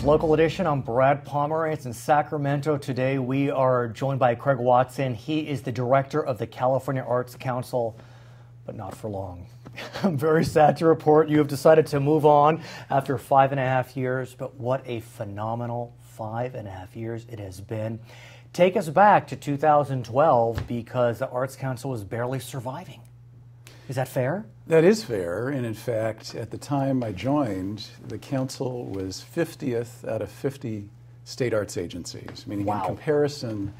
It's Local Edition. I'm Brad Pomerance in Sacramento. Today we are joined by Craig Watson. He is the director of the California Arts Council, but not for long. I'm very sad to report you have decided to move on after 5.5 years, but what a phenomenal 5.5 years it has been. Take us back to 2012 because the Arts Council was barely surviving. Is that fair? That is fair, and in fact, at the time I joined, the council was 50th out of 50 state arts agencies, meaning in comparison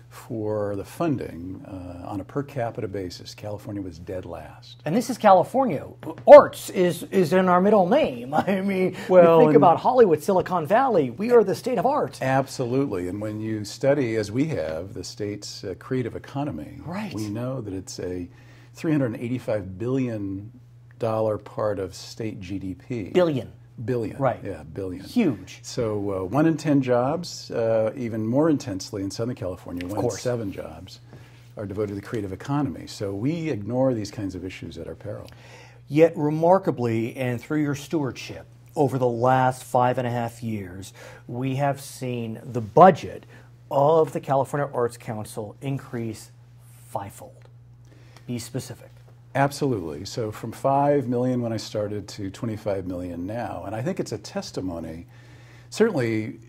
for the funding on a per capita basis, California was dead last. And this is California. Arts is in our middle name. I mean, well, you think about Hollywood, Silicon Valley, we are the state of art. Absolutely, and when you study, as we have, the state's creative economy, we know that it's a $385 billion part of state GDP. Billion. Right. Yeah, billion. Huge. So 1 in 10 jobs, even more intensely in Southern California, 1 in 7 jobs are devoted to the creative economy. So we ignore these kinds of issues at our peril. Yet remarkably, and through your stewardship over the last 5.5 years, we have seen the budget of the California Arts Council increase 5-fold. Be specific. Absolutely. So from 5 million when I started to 25 million now. And I think it's a testimony. Certainly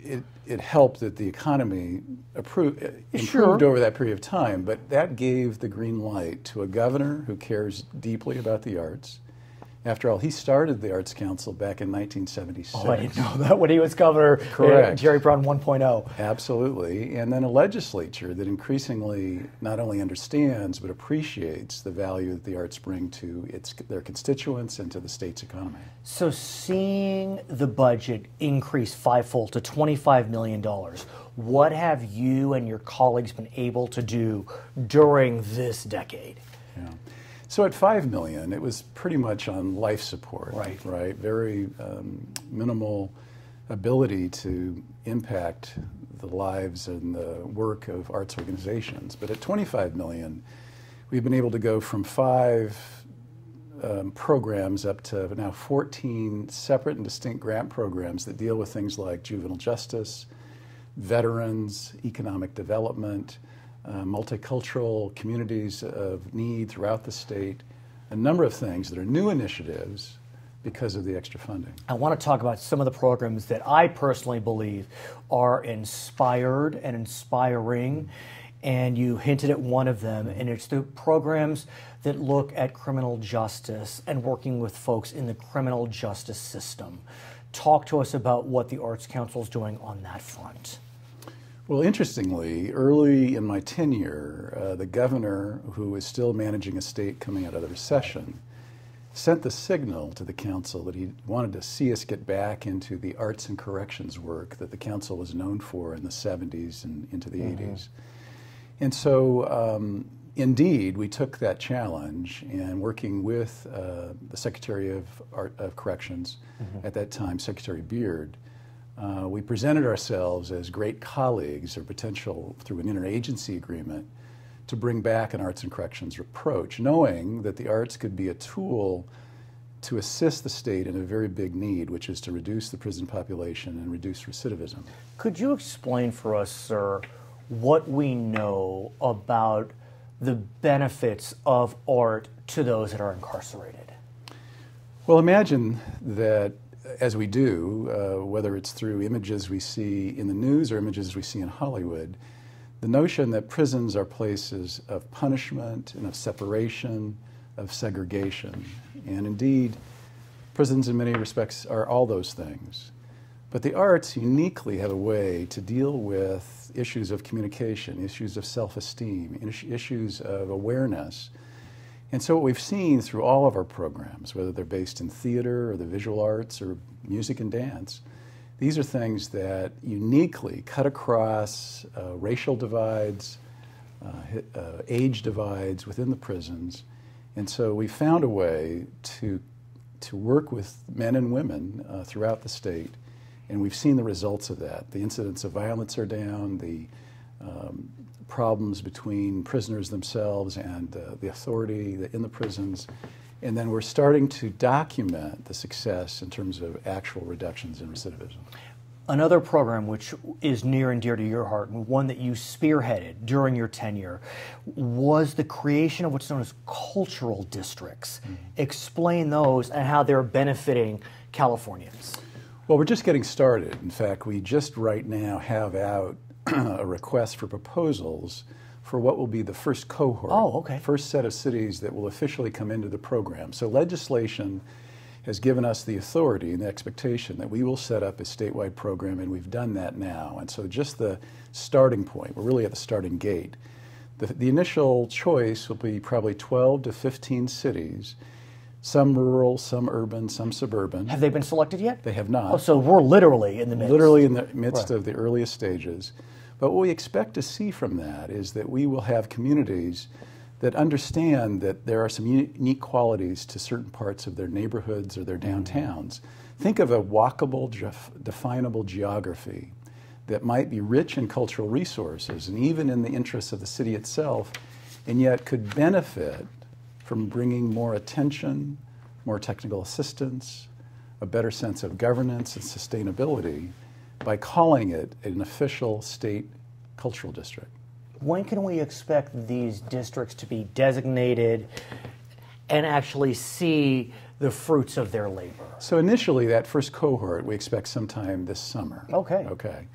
it helped that the economy improved over that period of time, but that gave the green light to a governor who cares deeply about the arts. After all, he started the Arts Council back in 1976. Oh, I didn't know that when he was governor. Correct. Jerry Brown 1.0. Absolutely. And then a legislature that increasingly not only understands but appreciates the value that the arts bring to their constituents and to the state's economy. So seeing the budget increase 5-fold to $25 million, what have you and your colleagues been able to do during this decade? Yeah. So at 5 million, it was pretty much on life support, right? Very minimal ability to impact the lives and the work of arts organizations. But at 25 million, we've been able to go from 5 programs up to now 14 separate and distinct grant programs that deal with things like juvenile justice, veterans, economic development, multicultural communities of need throughout the state, a number of things that are new initiatives because of the extra funding. I want to talk about some of the programs that I personally believe are inspired and inspiring, and you hinted at one of them, and it's the programs that look at criminal justice and working with folks in the criminal justice system. Talk to us about what the Arts Council is doing on that front. Well, interestingly, early in my tenure, the governor, who is still managing a state coming out of the recession, sent the signal to the council that he wanted to see us get back into the arts and corrections work that the council was known for in the 70s and into the 80s. And so, indeed, we took that challenge, and working with the Secretary of Corrections at that time, Secretary Beard, we presented ourselves as great colleagues or potential through an interagency agreement to bring back an arts and corrections approach, knowing that the arts could be a tool to assist the state in a very big need, which is to reduce the prison population and reduce recidivism. Could you explain for us, sir, what we know about the benefits of art to those that are incarcerated? Well, imagine that as we do, whether it's through images we see in the news or images we see in Hollywood, the notion that prisons are places of punishment and of separation, of segregation. And indeed, prisons in many respects are all those things. But the arts uniquely have a way to deal with issues of communication, issues of self-esteem, issues of awareness. And so what we've seen through all of our programs, whether they're based in theater or the visual arts or music and dance, these are things that uniquely cut across racial divides, age divides within the prisons. And so we found a way to work with men and women throughout the state, and we've seen the results of that. The incidents of violence are down, the problems between prisoners themselves and the authority in the prisons. And then we're starting to document the success in terms of actual reductions in recidivism. Another program which is near and dear to your heart, and one that you spearheaded during your tenure, was the creation of what's known as cultural districts. Explain those and how they're benefiting Californians. Well, we're just getting started. In fact, we just right now have out a request for proposals for what will be the first cohort, first set of cities that will officially come into the program. So legislation has given us the authority and the expectation that we will set up a statewide program, and we've done that now. And so just the starting point, we're really at the starting gate. The initial choice will be probably 12 to 15 cities, some rural, some urban, some suburban. Have they been selected yet? They have not. Oh, so we're literally in the midst. Literally in the midst of the earliest stages. But what we expect to see from that is that we will have communities that understand that there are some unique qualities to certain parts of their neighborhoods or their downtowns. Think of a walkable, definable geography that might be rich in cultural resources and even in the interests of the city itself, and yet could benefit from bringing more attention, more technical assistance, a better sense of governance and sustainability by calling it an official state cultural district. When can we expect these districts to be designated and actually see the fruits of their labor? So initially, that first cohort, we expect sometime this summer. Okay. Okay.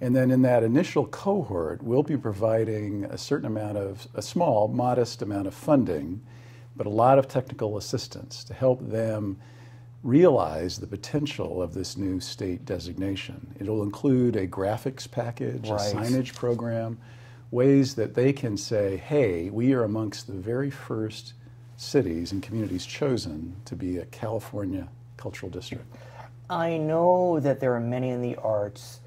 And then in that initial cohort, we'll be providing a small, modest amount of funding, but a lot of technical assistance to help them realize the potential of this new state designation. It'll include a graphics package, a signage program, ways that they can say, hey, we are amongst the very first cities and communities chosen to be a California cultural district. I know that there are many in the arts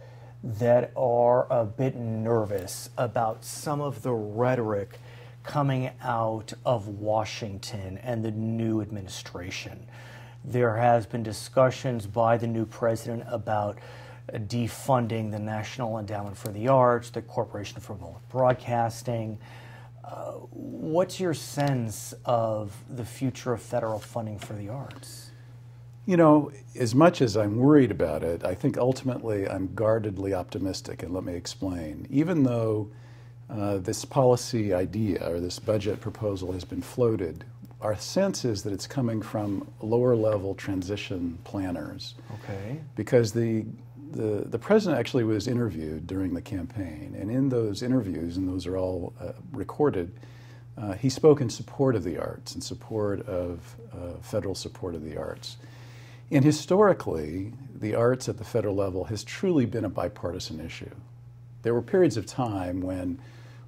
that are a bit nervous about some of the rhetoric coming out of Washington and the new administration. There has been discussions by the new president about defunding the National Endowment for the Arts, the Corporation for Public Broadcasting. What's your sense of the future of federal funding for the arts? You know, as much as I'm worried about it, I think ultimately I'm guardedly optimistic, and let me explain. Even though this policy idea or this budget proposal has been floated, our sense is that it's coming from lower level transition planners. Okay. Because the president actually was interviewed during the campaign, and in those interviews, and those are all recorded, he spoke in support of the arts, in support of federal support of the arts. And historically, the arts at the federal level has truly been a bipartisan issue. There were periods of time when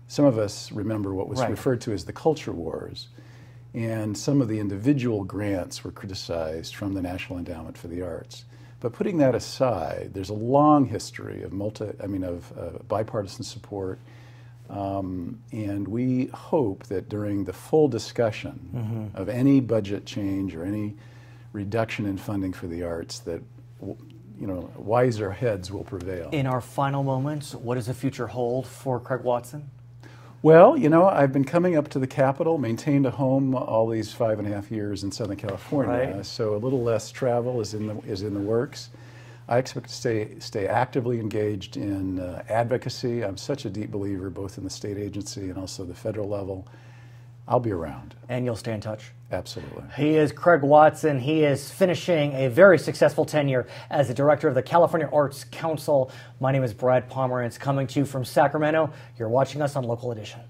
some of us remember what was referred to as the culture wars, and some of the individual grants were criticized from the National Endowment for the Arts. But putting that aside, there's a long history of bipartisan support, and we hope that during the full discussion of any budget change or any reduction in funding for the arts, that wiser heads will prevail. In our final moments, what does the future hold for Craig Watson? Well, I've been coming up to the Capitol, maintained a home all these 5.5 years in Southern California, so a little less travel is in the works. I expect to stay actively engaged in advocacy. I'm such a deep believer both in the state agency and also the federal level. I'll be around. And you'll stay in touch? Absolutely. He is Craig Watson. He is finishing a very successful tenure as the director of the California Arts Council. My name is Brad Pomerance, coming to you from Sacramento. You're watching us on Local Edition.